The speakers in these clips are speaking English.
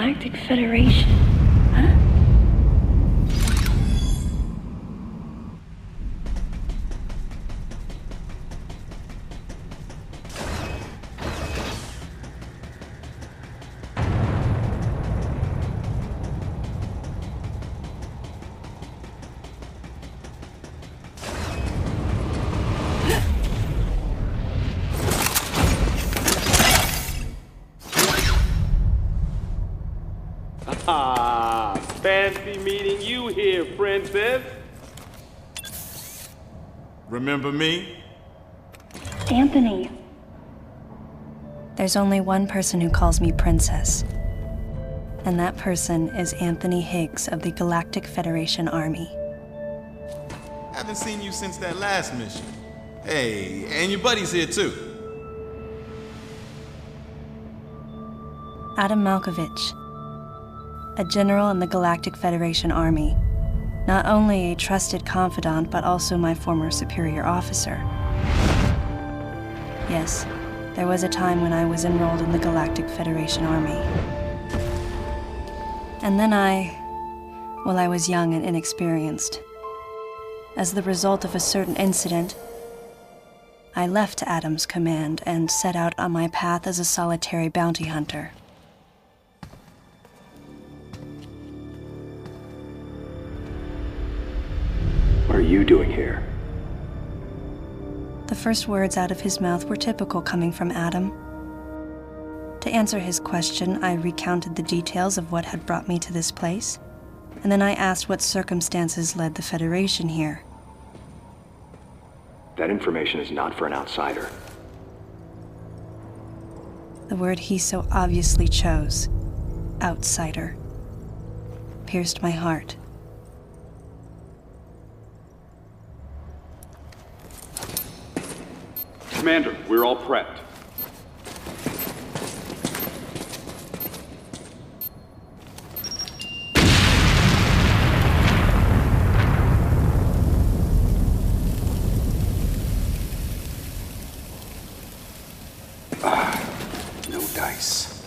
Galactic Federation, huh? Ah, fancy meeting you here, princess. Remember me? Anthony. There's only one person who calls me princess. And that person is Anthony Higgs of the Galactic Federation Army. Haven't seen you since that last mission. Hey, and your buddy's here too. Adam Malkovich, a general in the Galactic Federation Army. Not only a trusted confidant, but also my former superior officer. Yes, there was a time when I was enrolled in the Galactic Federation Army. And then I was young and inexperienced. As the result of a certain incident, I left Adam's command and set out on my path as a solitary bounty hunter. What are you doing here? The first words out of his mouth were typical coming from Adam. To answer his question, I recounted the details of what had brought me to this place, and then I asked what circumstances led the Federation here. That information is not for an outsider. The word he so obviously chose, outsider, pierced my heart. Commander, we're all prepped. No dice.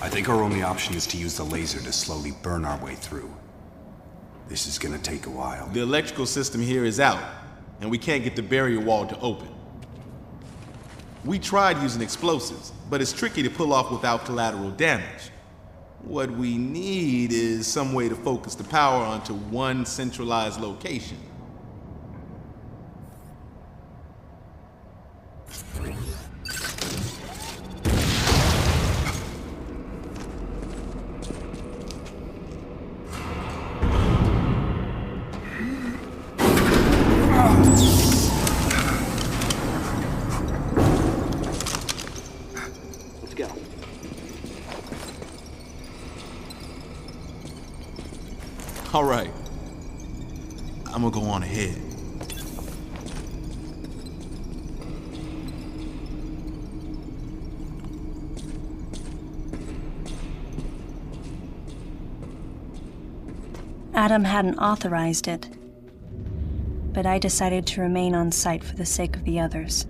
I think our only option is to use the laser to slowly burn our way through. This is gonna take a while. The electrical system here is out, and we can't get the barrier wall to open. We tried using explosives, but it's tricky to pull off without collateral damage. What we need is some way to focus the power onto one centralized location. Let's go. All right. I'm gonna go on ahead. Adam hadn't authorized it, but I decided to remain on site for the sake of the others.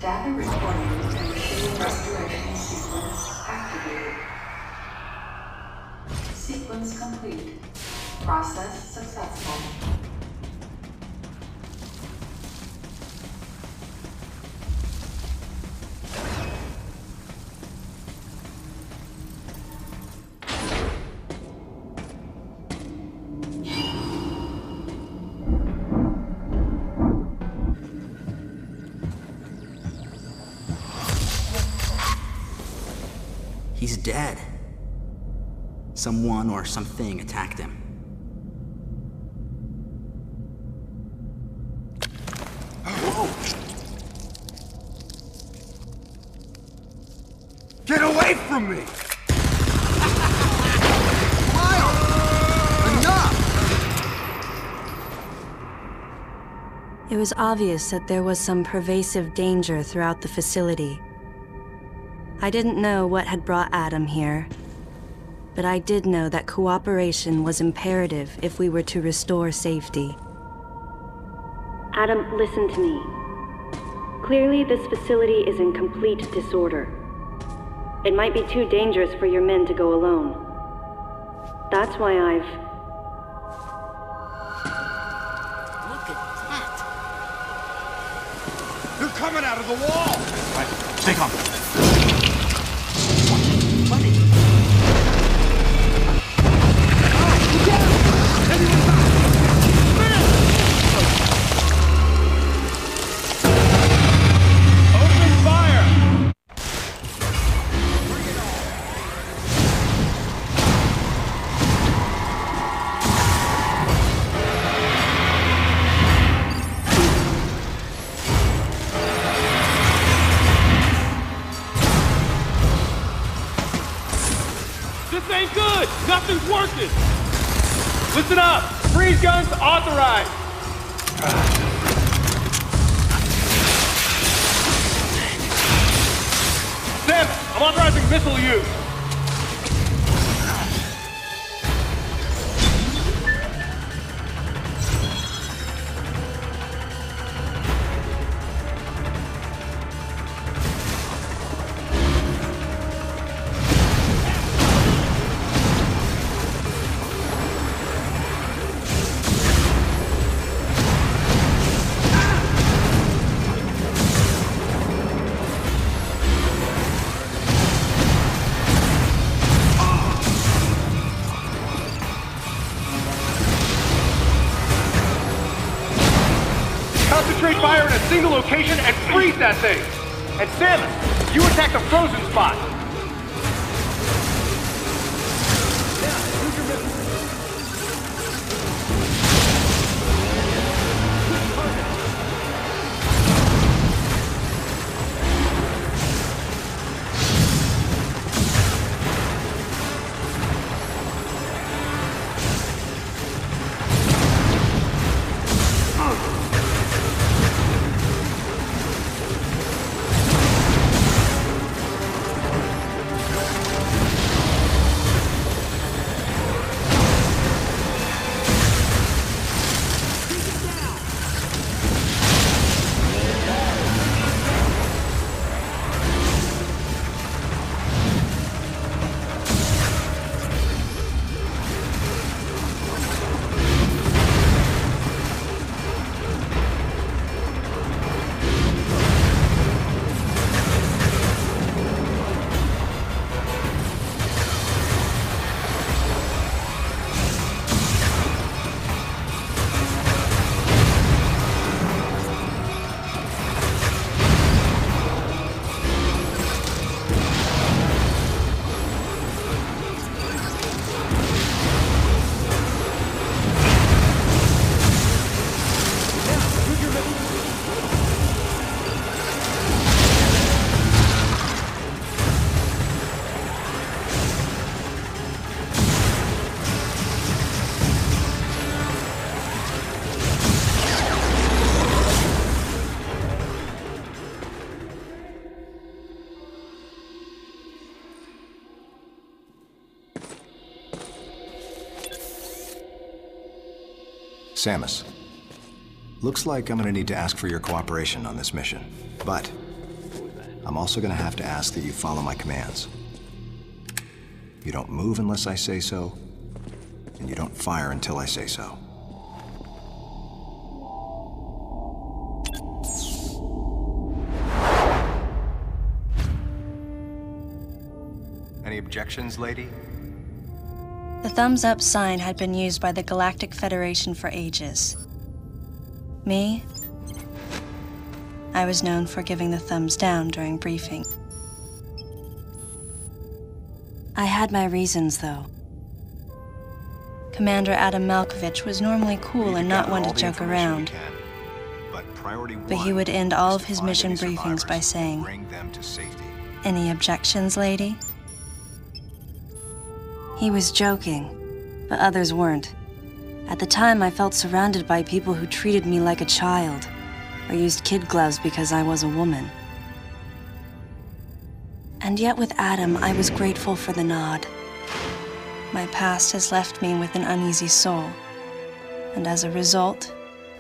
Data recording and machine restoration sequence activated. Sequence complete. Process successful. He's dead. Someone or something attacked him. Whoa! Get away from me! It was obvious that there was some pervasive danger throughout the facility. I didn't know what had brought Adam here, but I did know that cooperation was imperative if we were to restore safety. Adam, listen to me. Clearly, this facility is in complete disorder. It might be too dangerous for your men to go alone. That's why I've... Look at that! They're coming out of the wall! Right, stay calm. This ain't good! Nothing's working! Listen up! Freeze guns authorized! Sam, I'm authorizing missile use! Concentrate fire in a single location and freeze that thing! And Samus, you attack the frozen spot! Samus, looks like I'm gonna need to ask for your cooperation on this mission. But I'm also gonna have to ask that you follow my commands. You don't move unless I say so, and you don't fire until I say so. Any objections, lady? The thumbs up sign had been used by the Galactic Federation for ages. Me? I was known for giving the thumbs down during briefing. I had my reasons, though. Commander Adam Malkovich was normally cool and not one to joke around. But he would end all of his mission briefings by saying, "Any objections, lady?" He was joking, but others weren't. At the time, I felt surrounded by people who treated me like a child, or used kid gloves because I was a woman. And yet with Adam, I was grateful for the nod. My past has left me with an uneasy soul, and as a result,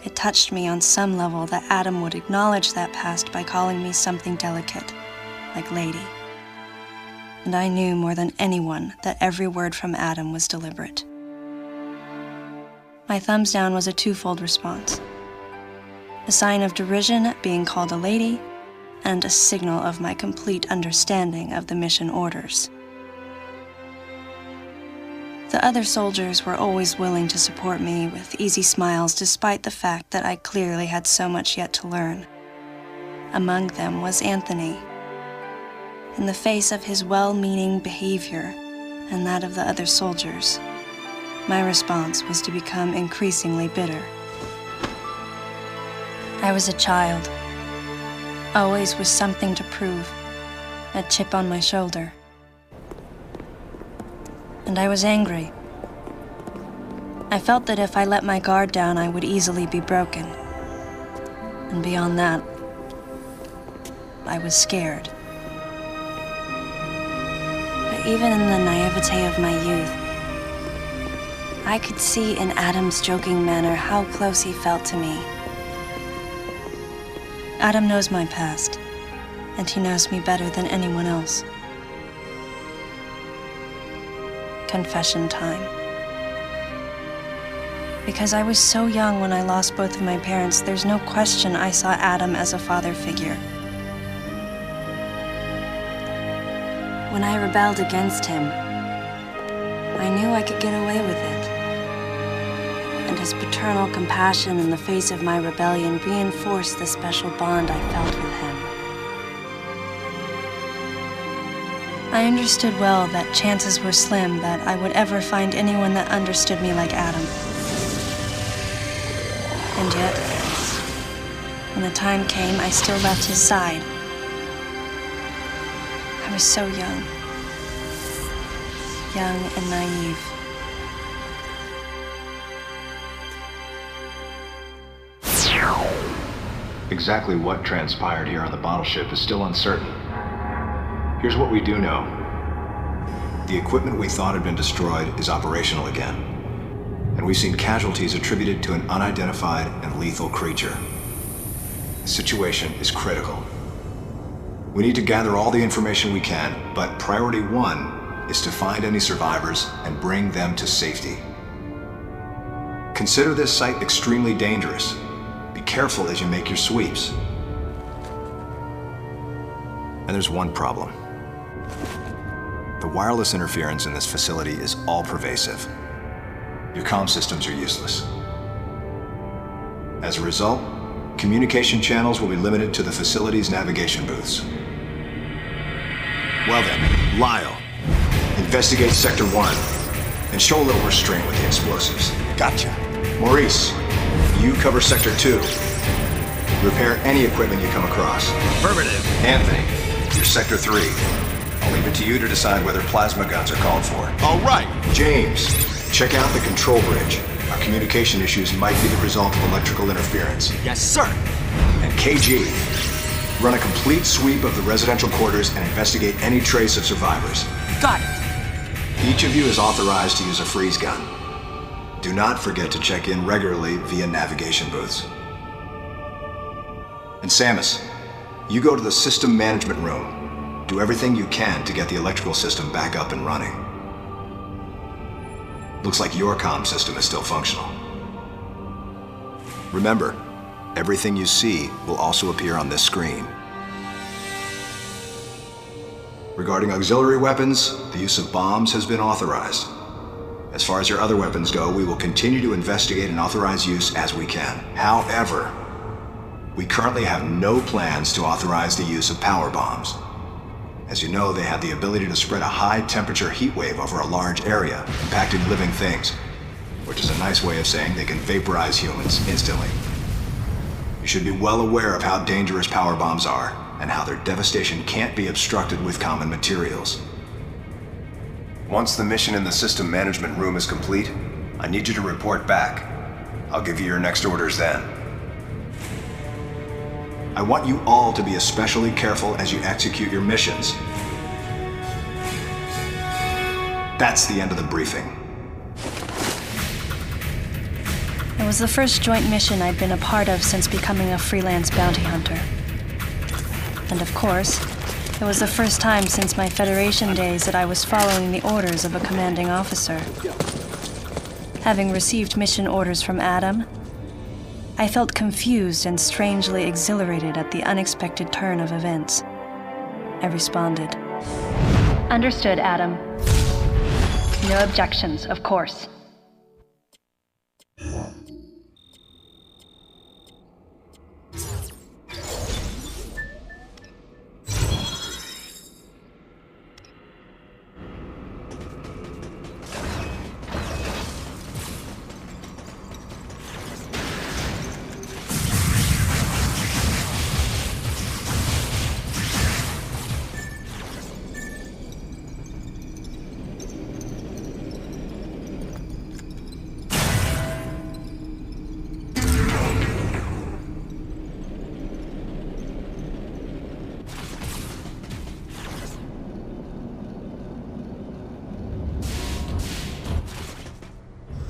it touched me on some level that Adam would acknowledge that past by calling me something delicate, like lady. And I knew more than anyone that every word from Adam was deliberate. My thumbs down was a twofold response. A sign of derision at being called a lady, and a signal of my complete understanding of the mission orders. The other soldiers were always willing to support me with easy smiles despite the fact that I clearly had so much yet to learn. Among them was Anthony. In the face of his well-meaning behavior and that of the other soldiers, my response was to become increasingly bitter. I was a child, always with something to prove, a chip on my shoulder. And I was angry. I felt that if I let my guard down, I would easily be broken. And beyond that, I was scared. But even in the naivete of my youth, I could see in Adam's joking manner how close he felt to me. Adam knows my past, and he knows me better than anyone else. Confession time. Because I was so young when I lost both of my parents, there's no question I saw Adam as a father figure. When I rebelled against him, I knew I could get away with it. And his paternal compassion in the face of my rebellion reinforced the special bond I felt with him. I understood well that chances were slim that I would ever find anyone that understood me like Adam. And yet, when the time came, I still left his side. I was so young and naive. Exactly what transpired here on the bottle ship is still uncertain. Here's what we do know. The equipment we thought had been destroyed is operational again. And we've seen casualties attributed to an unidentified and lethal creature. The situation is critical. We need to gather all the information we can, but priority one is to find any survivors and bring them to safety. Consider this site extremely dangerous. Be careful as you make your sweeps. And there's one problem. The wireless interference in this facility is all-pervasive. Your comm systems are useless. As a result, communication channels will be limited to the facility's navigation booths. Well then, Lyle, investigate Sector 1 and show a little restraint with the explosives. Gotcha. Maurice, you cover Sector 2. Repair any equipment you come across. Affirmative. Anthony, you're Sector 3. I'll leave it to you to decide whether plasma guns are called for. All right. James, check out the control bridge. Our communication issues might be the result of electrical interference. Yes, sir. And KG, run a complete sweep of the residential quarters and investigate any trace of survivors. Got it. Each of you is authorized to use a freeze gun. Do not forget to check in regularly via navigation booths. And Samus, You go to the system management room. Do everything you can to get the electrical system back up and running. Looks like your comm system is still functional. Remember, everything you see will also appear on this screen. Regarding auxiliary weapons, the use of bombs has been authorized. As far as your other weapons go, we will continue to investigate and authorize use as we can. However, we currently have no plans to authorize the use of power bombs. As you know, they have the ability to spread a high-temperature heat wave over a large area, impacting living things, which is a nice way of saying they can vaporize humans instantly. You should be well aware of how dangerous power bombs are, and how their devastation can't be obstructed with common materials. Once the mission in the system management room is complete, I need you to report back. I'll give you your next orders then. I want you all to be especially careful as you execute your missions. That's the end of the briefing. It was the first joint mission I'd been a part of since becoming a freelance bounty hunter. And of course, it was the first time since my Federation days that I was following the orders of a commanding officer. Having received mission orders from Adam, I felt confused and strangely exhilarated at the unexpected turn of events. I responded. Understood, Adam. No objections, of course.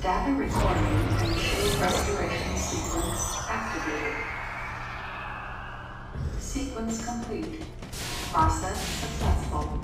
Data recording and shield restoration sequence activated. Sequence complete. Process successful.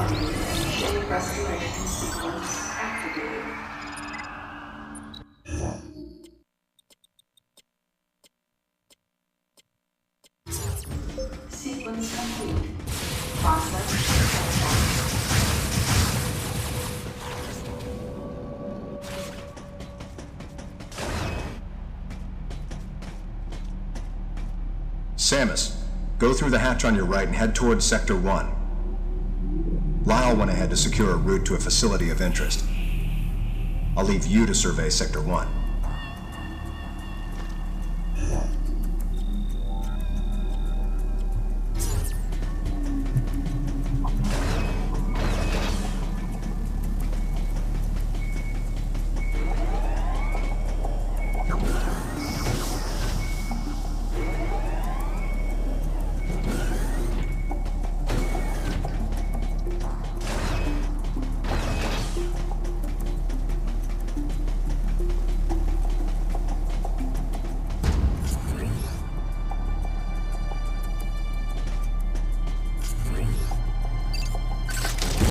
Ship restoration sequence activated. Sequence complete. Process successful. Samus, go through the hatch on your right and head towards Sector 1. Lyle went ahead to secure a route to a facility of interest. I'll leave you to survey Sector 1.